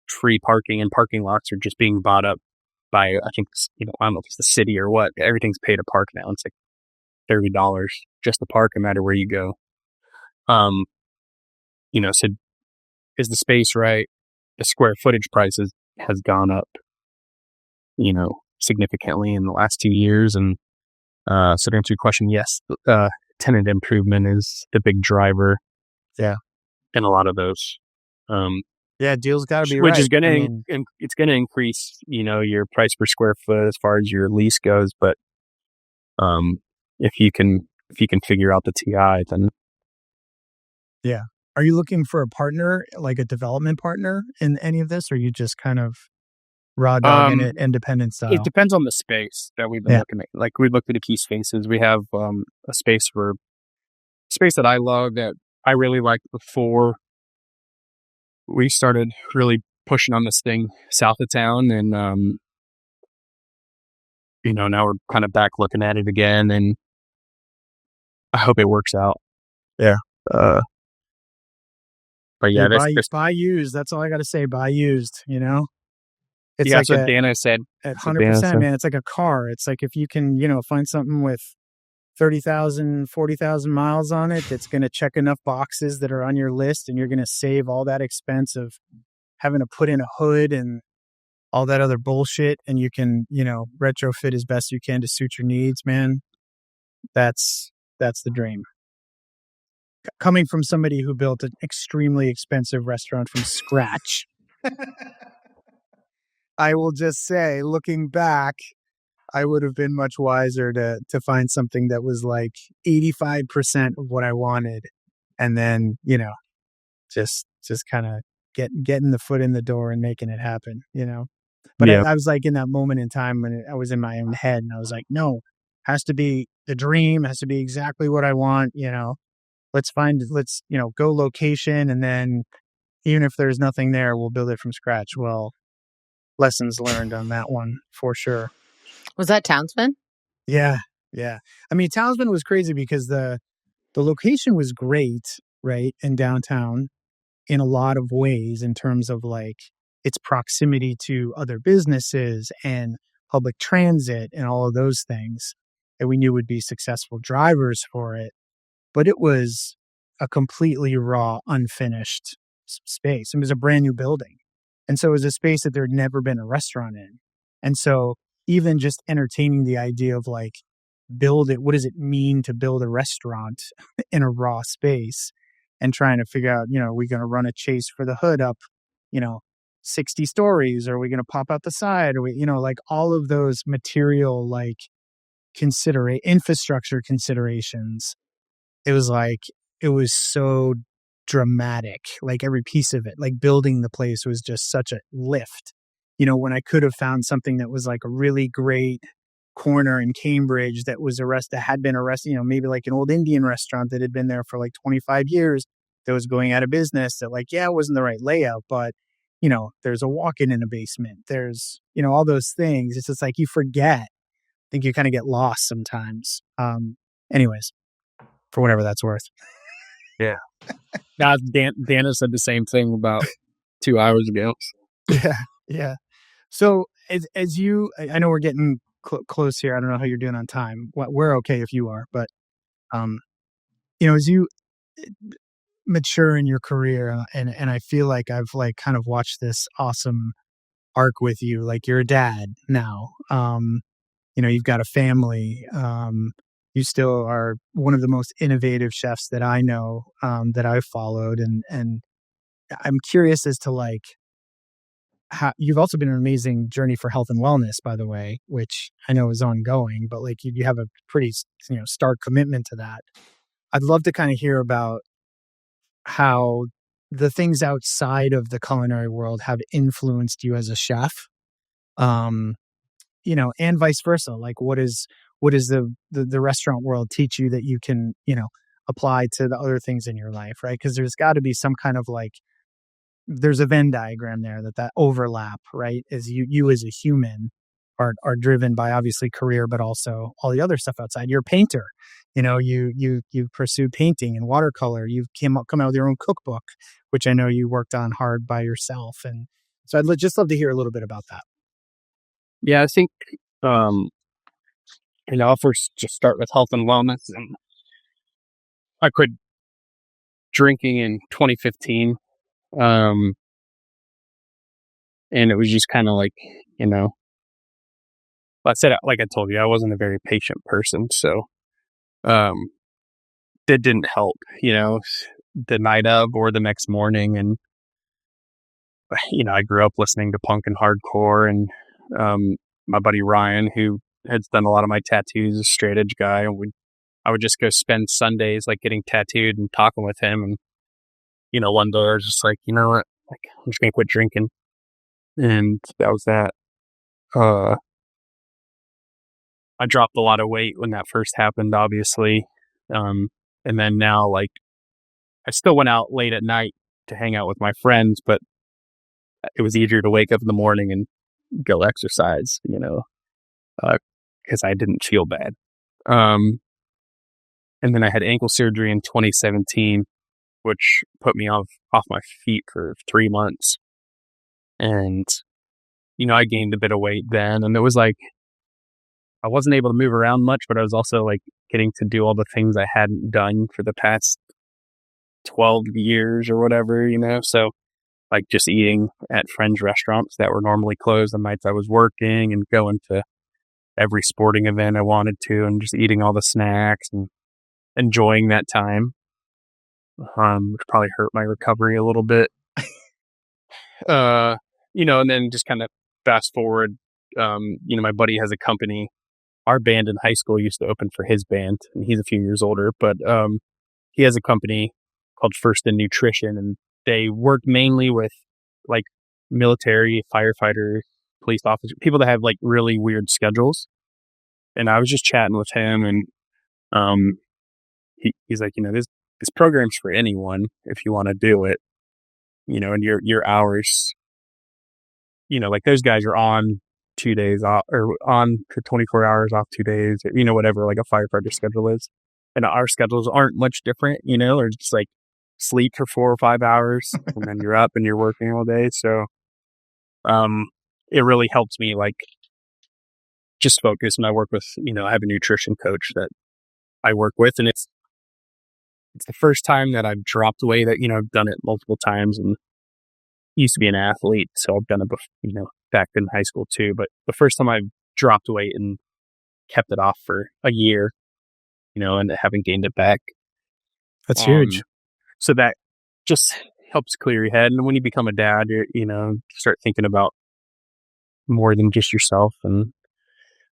free parking and parking lots are just being bought up by, I think, I don't know if it's the city or what. Everything's pay to park now. It's like $30 just to park, no matter where you go. So is the space right? The square footage prices has gone up, significantly in the last 2 years. And so to answer your question, yes, tenant improvement is the big driver. Yeah. In a lot of those. Deals got to be which right. is going to it's going to increase, your price per square foot as far as your lease goes. But if you can figure out the TI, then yeah. Are you looking for a partner, like a development partner in any of this, or are you just kind of raw dogging it independent style? It depends on the space that we've been looking at. Like we looked at a key spaces. We have a space that I love, that I really liked before we started really pushing on this thing south of town, and now we're kind of back looking at it again, and I hope it works out. Yeah. But yeah, buy used. That's all I got to say. Buy used. It's that's what Dana said. At 100%, man. It's like a car. It's like if you can, find something with 30,000, 40,000 miles on it that's going to check enough boxes that are on your list, and you're going to save all that expense of having to put in a hood and all that other bullshit, and you can, retrofit as best you can to suit your needs, man. That's the dream. Coming from somebody who built an extremely expensive restaurant from scratch, I will just say, looking back, I would have been much wiser to find something that was like 85% of what I wanted, and then just kind of getting the foot in the door and making it happen. But I was like in that moment in time when I was in my own head, and I was like, no, has to be the dream, has to be exactly what I want. Let's go location, and then even if there's nothing there, we'll build it from scratch. Well, lessons learned on that one for sure. Was that Townsville? Yeah. I mean, Townsville was crazy because the location was great, right, in downtown in a lot of ways, in terms of like its proximity to other businesses and public transit and all of those things that we knew would be successful drivers for it. But it was a completely raw, unfinished space. It was a brand new building. And so it was a space that there had never been a restaurant in. And so even just entertaining the idea of like, what does it mean to build a restaurant in a raw space, and trying to figure out, are we going to run a chase for the hood up, 60 stories? Or are we going to pop out the side? Or like all of those material, like infrastructure considerations. It was so dramatic, like every piece of it, like building the place was just such a lift, when I could have found something that was like a really great corner in Cambridge that had been arrested, maybe like an old Indian restaurant that had been there for like 25 years that was going out of business that it wasn't the right layout, but there's a walk-in in a basement. There's, all those things. It's just like you forget. I think you kind of get lost sometimes. Anyways, for whatever that's worth. Yeah. Now, Dana said the same thing about 2 hours ago. Yeah. Yeah. So as you, I know we're getting close here. I don't know how you're doing on time. We're okay if you are, but, as you mature in your career, and I feel like I've kind of watched this awesome arc with you. Like you're a dad now. You've got a family. You still are one of the most innovative chefs that I know, that I've followed, and I'm curious as to how you've also been an amazing journey for health and wellness, by the way, which I know is ongoing, but you have a pretty stark commitment to that. I'd love to kind of hear about how the things outside of the culinary world have influenced you as a chef, and vice versa. Like what is the restaurant world teach you that you can, apply to the other things in your life, right? Because there's got to be some kind of there's a Venn diagram there that overlap, right? As you as a human are driven by obviously career, but also all the other stuff outside. You're a painter, you pursued painting and watercolor. You've come out with your own cookbook, which I know you worked on hard by yourself. And so I'd just love to hear a little bit about that. Yeah, I think, I'll first just start with health and wellness. And I quit drinking in 2015. And it was just kind of I said, like I told you, I wasn't a very patient person. So, that didn't help, the night of or the next morning. And, I grew up listening to punk and hardcore, and, my buddy Ryan, who had done a lot of my tattoos, a straight edge guy, and I would just go spend Sundays getting tattooed and talking with him. And, one day I was just like, you know what, I'm just going to quit drinking. And that was that. I dropped a lot of weight when that first happened, obviously. And then now, I still went out late at night to hang out with my friends, but it was easier to wake up in the morning and go exercise, because I didn't feel bad. And then I had ankle surgery in 2017, which put me off my feet for 3 months. And, I gained a bit of weight then, and it was I wasn't able to move around much, but I was also getting to do all the things I hadn't done for the past 12 years or whatever, so just eating at friends' restaurants that were normally closed on nights I was working, and going to every sporting event I wanted to, and just eating all the snacks and enjoying that time, which probably hurt my recovery a little bit. And then just kind of fast forward, my buddy has a company. Our band in high school used to open for his band, and he's a few years older, but he has a company called First in Nutrition, and they work mainly with military, firefighter, police officers, people that have really weird schedules. And I was just chatting with him, and he's like, this program's for anyone if you want to do it, and your hours, those guys are on 2 days off, or on for 24 hours off 2 days, whatever a firefighter schedule is. And our schedules aren't much different, or just sleep for 4 or 5 hours and then you're up and you're working all day. So, it really helps me just focus. And I work with, I have a nutrition coach that I work with, and it's the first time that I've dropped weight. That, I've done it multiple times, and used to be an athlete, so I've done it, back in high school too. But the first time I've dropped weight and kept it off for a year, and haven't gained it back. That's huge. So that just helps clear your head. And when you become a dad, you start thinking about more than just yourself and,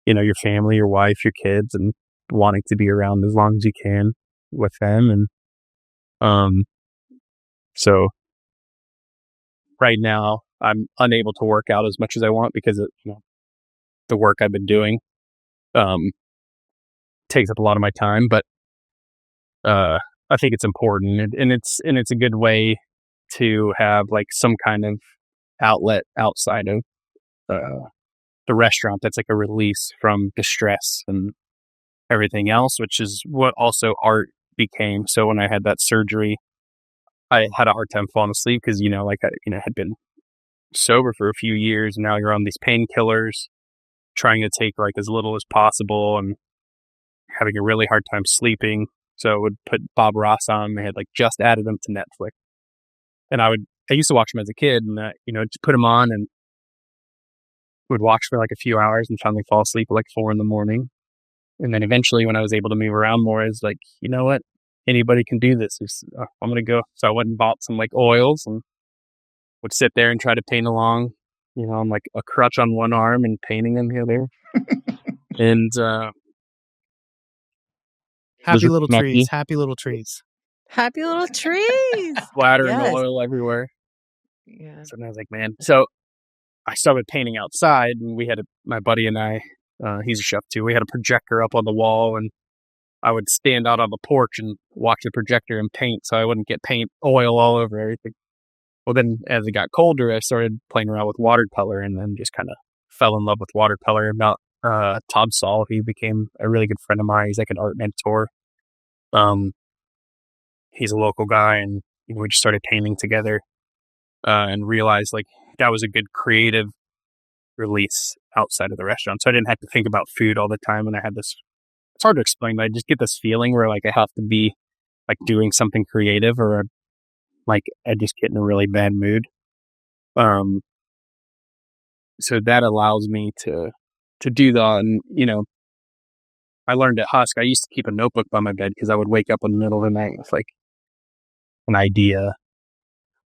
your family, your wife, your kids, and wanting to be around as long as you can with them. And, so right now I'm unable to work out as much as I want because of, the work I've been doing. takes up a lot of my time, but I think it's important, and it's a good way to have like some kind of outlet outside of the restaurant that's like a release from distress and everything else, which is what also art became. So when I had that surgery, I had a hard time falling asleep because, I had been sober for a few years, and now you're on these painkillers, trying to take like as little as possible and having a really hard time sleeping. So I would put Bob Ross on. They had like just added him to Netflix. And I used to watch him as a kid, and, just put him on and would watch for like a few hours and finally fall asleep at like 4 a.m. And then eventually when I was able to move around more, I was like, you know what? Anybody can do this. I'm going to go. So I went and bought some like oils and would sit there and try to paint along, on like a crutch on one arm and painting them here, there. And, happy little trees. Happy little trees. Happy little trees. Splattering oil everywhere. Yeah. So I was like, man. So I started painting outside, and we had my buddy and I, he's a chef too. We had a projector up on the wall, and I would stand out on the porch and watch the projector and paint so I wouldn't get paint oil all over everything. Well, then as it got colder, I started playing around with watercolor, and then just kind of fell in love with watercolor. About Todd Saul, he became a really good friend of mine. He's like an art mentor. He's a local guy, and we just started painting together, and realized like that was a good creative release outside of the restaurant. So I didn't have to think about food all the time. And I had this, it's hard to explain, but I just get this feeling where like I have to be like doing something creative, or like I just get in a really bad mood. So that allows me to do that. And, I learned at Husk, I used to keep a notebook by my bed because I would wake up in the middle of the night with like an idea,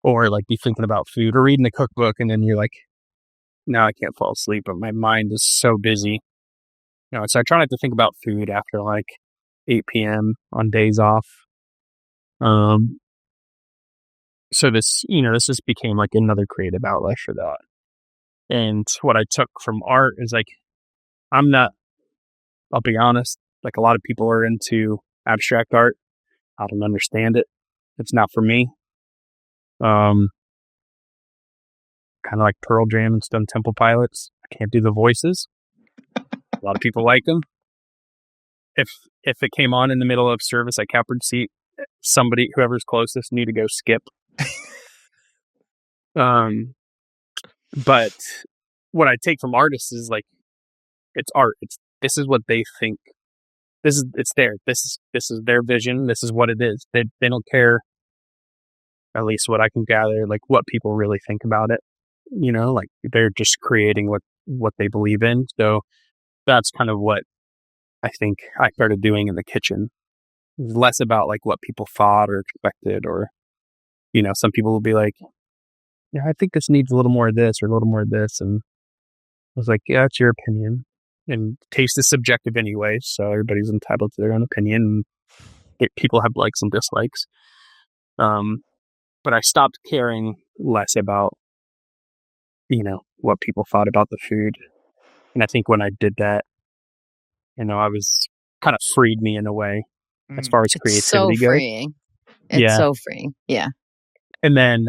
or like be thinking about food or reading a cookbook. And then you're like, no, I can't fall asleep, but my mind is so busy. So I try not to think about food after like 8 p.m. on days off. So this just became like another creative outlet for that. And what I took from art is like, I'll be honest, like a lot of people are into abstract art. I don't understand it. It's not for me. Kind of like Pearl Jam and Stone Temple Pilots. I can't do the voices. A lot of people like them. If it came on in the middle of service at Catbird Seat, whoever's closest, need to go skip. But what I take from artists is like, it's art. This is what they think. It's there. This is their vision. This is what it is. They don't care, at least what I can gather, like what people really think about it. Like they're just creating what they believe in. So that's kind of what I think I started doing in the kitchen. Less about like what people thought or expected, or, some people will be like, yeah, I think this needs a little more of this or a little more of this. And I was like, yeah, it's your opinion. And taste is subjective anyway, so everybody's entitled to their own opinion. People have likes and dislikes. But I stopped caring less about, what people thought about the food. And I think when I did that, I was kind of freed me in a way as far as creativity goes. So freeing. It's so freeing. Yeah. And then,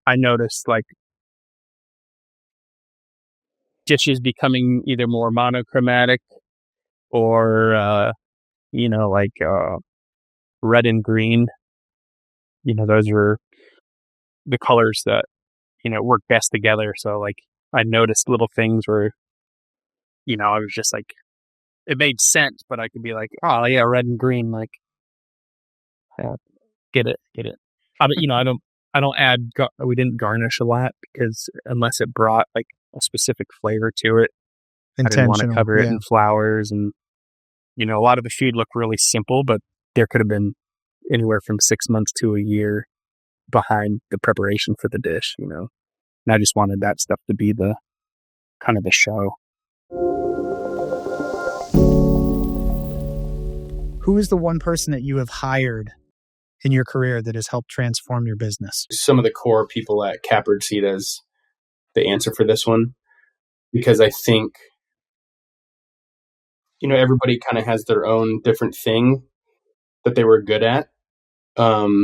I noticed like dishes becoming either more monochromatic or, red and green. Those were the colors that, work best together. So like I noticed little things where, I was just like, it made sense, but I could be like, oh yeah, red and green, like, yeah, get it. I don't add, we didn't garnish a lot because unless it brought like a specific flavor to it, I didn't want to cover it in flowers. And, a lot of the food looked really simple, but there could have been anywhere from 6 months to a year behind the preparation for the dish, And I just wanted that stuff to be the kind of the show. Who is the one person that you have hired in your career that has helped transform your business? Some of the core people at Catbird Seat as the answer for this one. because I think, everybody kind of has their own different thing that they were good at. But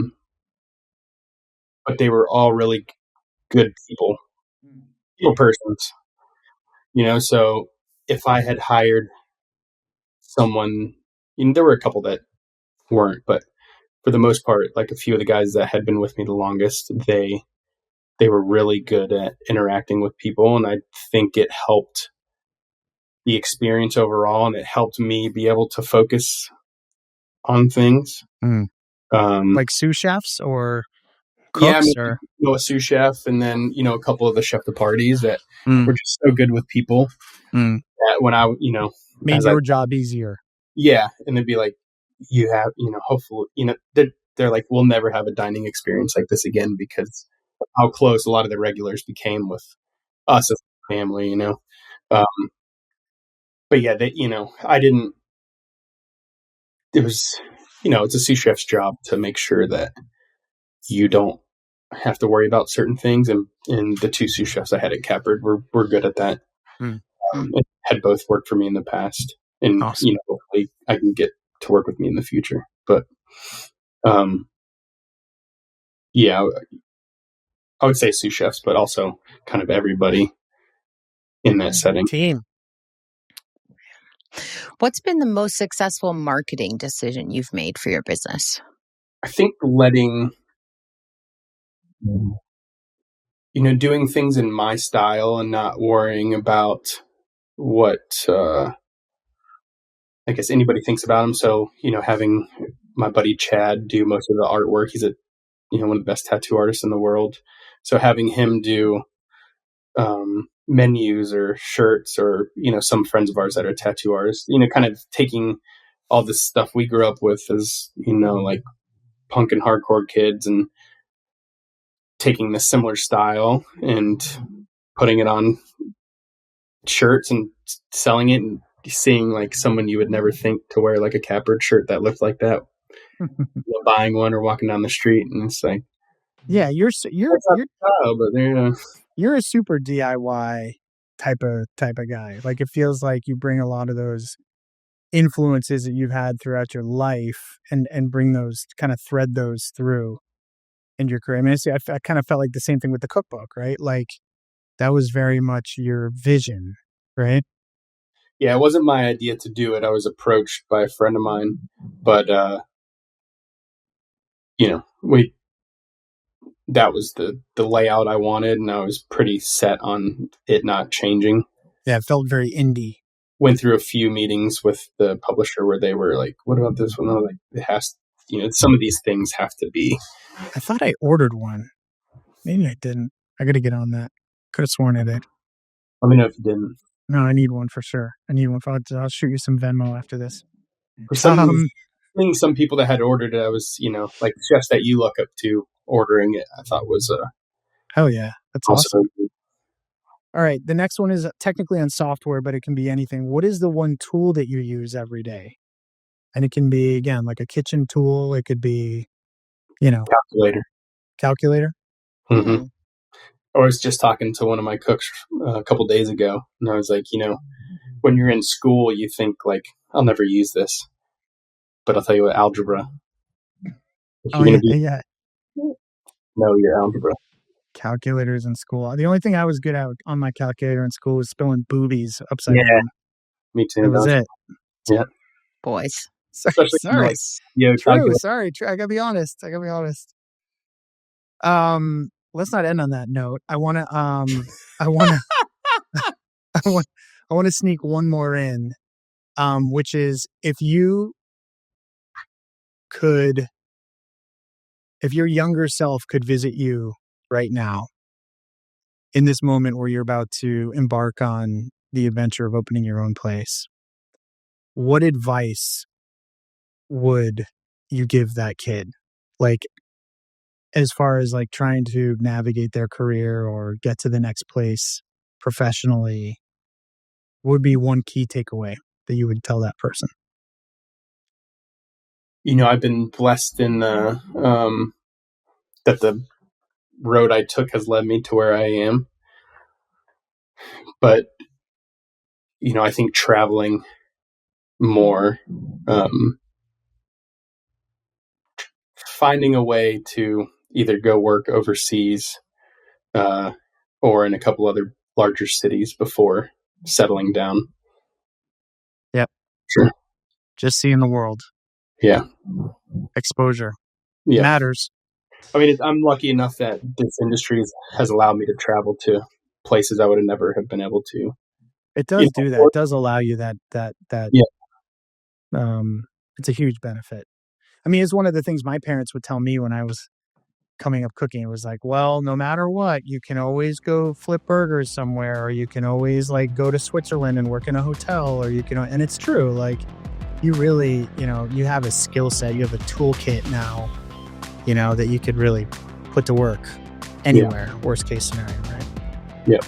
they were all really good people persons, so if I had hired someone, there were a couple that weren't, but for the most part, like a few of the guys that had been with me the longest, they were really good at interacting with people. And I think it helped the experience overall, and it helped me be able to focus on things. Like sous chefs or cooks? Yeah, I mean, or a sous chef, and then, a couple of the chef de parties that were just so good with people that when I, made your job easier. Yeah. And they'd be like, you have, hopefully, they're like, we'll never have a dining experience like this again, because of how close a lot of the regulars became with us as a family, but yeah, they, I didn't, it was, it's a sous chef's job to make sure that you don't have to worry about certain things. And the two sous chefs I had at Catbird were good at that. And had both worked for me in the past, and, awesome. Hopefully I can get to work with me in the future. But, yeah, I would say sous chefs, but also kind of everybody in that setting. Team. What's been the most successful marketing decision you've made for your business? I think letting, doing things in my style and not worrying about what, I guess anybody thinks about them. So, having my buddy Chad do most of the artwork. He's one of the best tattoo artists in the world. So having him do menus or shirts, or some friends of ours that are tattoo artists, kind of taking all this stuff we grew up with as like punk and hardcore kids, and taking the similar style and putting it on shirts and selling it, and seeing like someone you would never think to wear like a Catbird shirt that looked like that, buying one or walking down the street, and it's like, yeah, you're style, but you're a super DIY type of guy. Like, it feels like you bring a lot of those influences that you've had throughout your life and bring those, kind of thread those through in your career. I mean, I kind of felt like the same thing with the cookbook, right? Like, that was very much your vision, right? Yeah, it wasn't my idea to do it. I was approached by a friend of mine, but that was the layout I wanted, and I was pretty set on it not changing. Yeah, it felt very indie. Went through a few meetings with the publisher where they were like, "What about this one?" I was like, it has, some of these things have to be. I thought I ordered one. Maybe I didn't. I got to get on that. Could have sworn I did. Let me know if you didn't. No, I need one for sure. I need one. I'll shoot you some Venmo after this. For some people that had ordered it, I was, like chefs that you look up to ordering it, I thought was hell yeah, that's awesome. Good. All right, the next one is technically on software, but it can be anything. What is the one tool that you use every day? And it can be, again, like a kitchen tool. It could be, Calculator. Mm-hmm. I was just talking to one of my cooks a couple days ago, and I was like, when you're in school, you think like, I'll never use this, but I'll tell you what, algebra. Oh yeah. Know your algebra. Calculators in school. The only thing I was good at on my calculator in school was spelling boobies upside down. Me too. That was it. Yeah. Boys. Sorry. True. Sorry. I gotta be honest. Let's not end on that note. I want to sneak one more in, which is if your younger self could visit you right now in this moment where you're about to embark on the adventure of opening your own place, what advice would you give that kid? Like, as far as like trying to navigate their career or get to the next place professionally, would be one key takeaway that you would tell that person? I've been blessed in that the road I took has led me to where I am. But I think traveling more, finding a way to either go work overseas or in a couple other larger cities before settling down. Yep. Sure. Just seeing the world. Yeah. Exposure. Yeah. Matters. I mean, I'm lucky enough that this industry has allowed me to travel to places I would have never have been able to. It does do that. It does allow you that. Yeah. It's a huge benefit. I mean, it's one of the things my parents would tell me when I was coming up cooking. It was like, well, no matter what, you can always go flip burgers somewhere, or you can always like go to Switzerland and work in a hotel, or you can, and it's true. Like you really, you have a skill set, you have a toolkit now, that you could really put to work anywhere, worst case scenario, right? Yeah.